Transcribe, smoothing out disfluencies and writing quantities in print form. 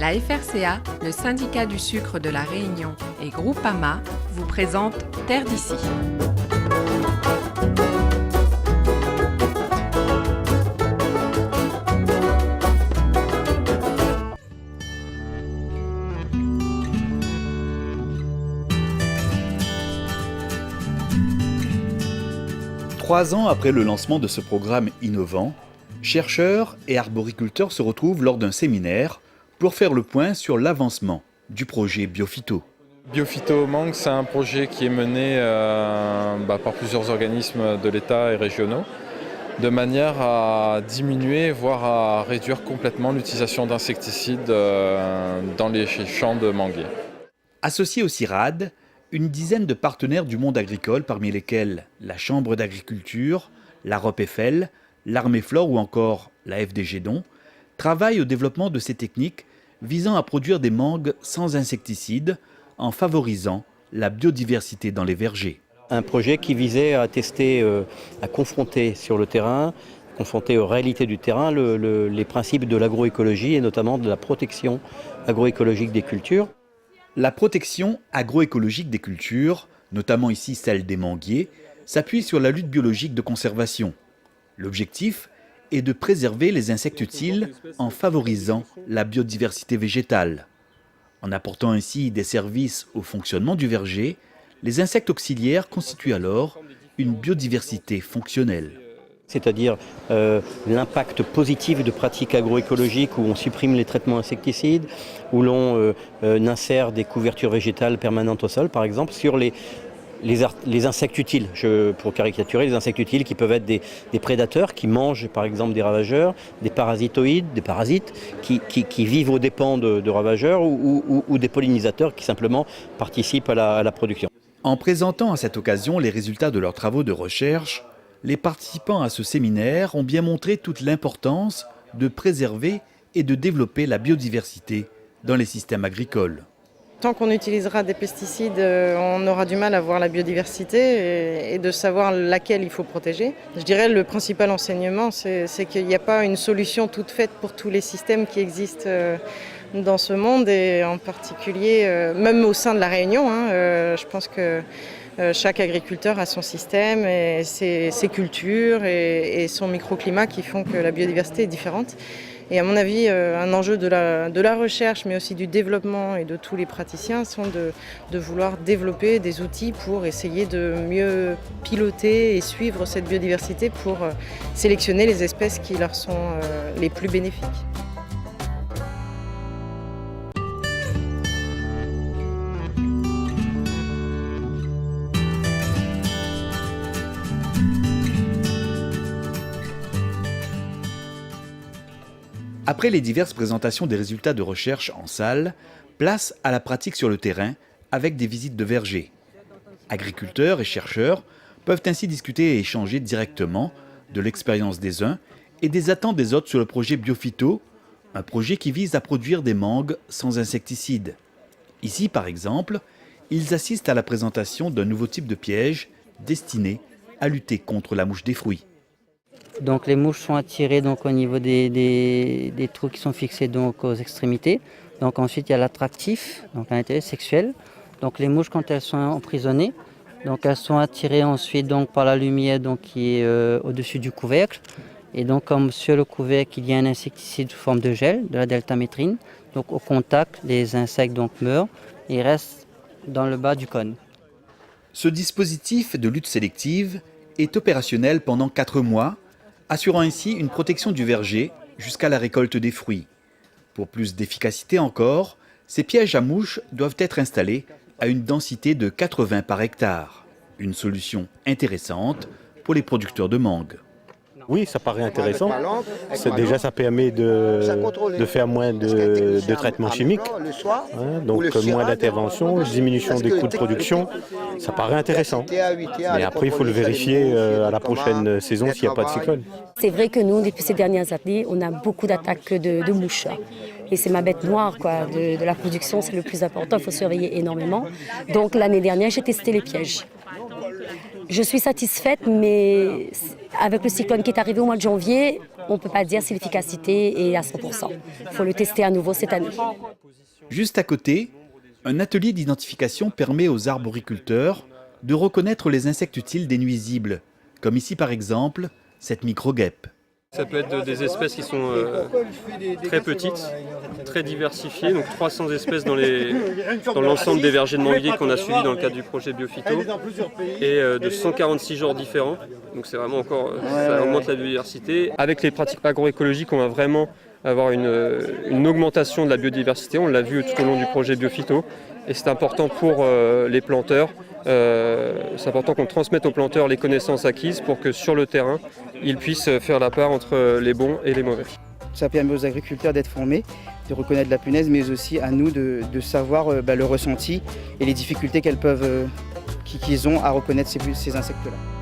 La FRCA, le syndicat du sucre de La Réunion et Groupama vous présentent Terre d'ici. Trois ans après le lancement de ce programme innovant, chercheurs et arboriculteurs se retrouvent lors d'un séminaire pour faire le point sur l'avancement du projet Biophyto. Biophyto Mangue, c'est un projet qui est mené par plusieurs organismes de l'État et régionaux, de manière à diminuer, voire à réduire complètement l'utilisation d'insecticides dans les champs de manguiers. Associés au CIRAD, une dizaine de partenaires du monde agricole, parmi lesquels la Chambre d'agriculture, la ROPFL, l'Armée Flore ou encore la FDG Don, travaillent au développement de ces techniques visant à produire des mangues sans insecticides en favorisant la biodiversité dans les vergers. Un projet qui visait à tester, à confronter sur le terrain, confronter aux réalités du terrain, les principes de l'agroécologie et notamment de la protection agroécologique des cultures. La protection agroécologique des cultures, notamment ici celle des manguiers, s'appuie sur la lutte biologique de conservation. L'objectif est de préserver les insectes utiles en favorisant la biodiversité végétale. En apportant ainsi des services au fonctionnement du verger, les insectes auxiliaires constituent alors une biodiversité fonctionnelle. C'est-à-dire l'impact positif de pratiques agroécologiques où on supprime les traitements insecticides, où l'on insère des couvertures végétales permanentes au sol, par exemple, sur les insectes utiles. Pour caricaturer, les insectes utiles qui peuvent être des prédateurs qui mangent par exemple des ravageurs, des parasitoïdes, des parasites qui vivent aux dépens de ravageurs ou des pollinisateurs qui simplement participent à la production. En présentant à cette occasion les résultats de leurs travaux de recherche, les participants à ce séminaire ont bien montré toute l'importance de préserver et de développer la biodiversité dans les systèmes agricoles. Tant qu'on utilisera des pesticides, on aura du mal à voir la biodiversité et de savoir laquelle il faut protéger. Je dirais que le principal enseignement, c'est qu'il n'y a pas une solution toute faite pour tous les systèmes qui existent dans ce monde et en particulier, même au sein de la Réunion. Je pense que chaque agriculteur a son système et ses cultures et son microclimat qui font que la biodiversité est différente. Et à mon avis, un enjeu de la recherche, mais aussi du développement et de tous les praticiens, sont de vouloir développer des outils pour essayer de mieux piloter et suivre cette biodiversité pour sélectionner les espèces qui leur sont les plus bénéfiques. Après les diverses présentations des résultats de recherche en salle, place à la pratique sur le terrain avec des visites de vergers. Agriculteurs et chercheurs peuvent ainsi discuter et échanger directement de l'expérience des uns et des attentes des autres sur le projet Biophyto, un projet qui vise à produire des mangues sans insecticides. Ici, par exemple, ils assistent à la présentation d'un nouveau type de piège destiné à lutter contre la mouche des fruits. Donc les mouches sont attirées donc, au niveau des trous qui sont fixés donc, aux extrémités. Donc ensuite il y a l'attractif, donc à l'intérieur sexuel. Donc les mouches quand elles sont emprisonnées, donc elles sont attirées ensuite donc, par la lumière donc, qui est au-dessus du couvercle. Et donc comme sur le couvercle il y a un insecticide sous forme de gel, de la deltamétrine. Donc au contact les insectes donc, meurent et restent dans le bas du cône. Ce dispositif de lutte sélective est opérationnel pendant 4 mois, assurant ainsi une protection du verger jusqu'à la récolte des fruits. Pour plus d'efficacité encore, ces pièges à mouches doivent être installés à une densité de 80 par hectare. Une solution intéressante pour les producteurs de mangue. Oui, ça paraît intéressant. Déjà, ça permet de faire moins de traitements chimiques, donc moins d'intervention, diminution des coûts de production. Ça paraît intéressant. Mais après, il faut le vérifier à la prochaine saison s'il n'y a pas de cyclone. C'est vrai que nous, depuis ces dernières années, on a beaucoup d'attaques de mouches. Et c'est ma bête noire quoi, de la production, c'est le plus important, il faut surveiller énormément. Donc l'année dernière, j'ai testé les pièges. Je suis satisfaite, mais avec le cyclone qui est arrivé au mois de janvier, on ne peut pas dire si l'efficacité est à 100%. Il faut le tester à nouveau cette année. Juste à côté, un atelier d'identification permet aux arboriculteurs de reconnaître les insectes utiles des nuisibles, comme ici par exemple cette micro-guêpe. Ça peut être des espèces qui sont très petites, très diversifiées, donc 300 espèces dans l'ensemble des vergers de manguiers qu'on a suivis dans le cadre du projet Biophyto, et de 146 genres différents, donc c'est vraiment encore, ça augmente la biodiversité. Avec les pratiques agroécologiques, on va vraiment avoir une augmentation de la biodiversité, on l'a vu tout au long du projet Biophyto, et c'est important pour les planteurs. C'est important qu'on transmette aux planteurs les connaissances acquises pour que sur le terrain, ils puissent faire la part entre les bons et les mauvais. Ça permet aux agriculteurs d'être formés, de reconnaître la punaise, mais aussi à nous de savoir le ressenti et les difficultés qu'ils ont à reconnaître ces insectes-là.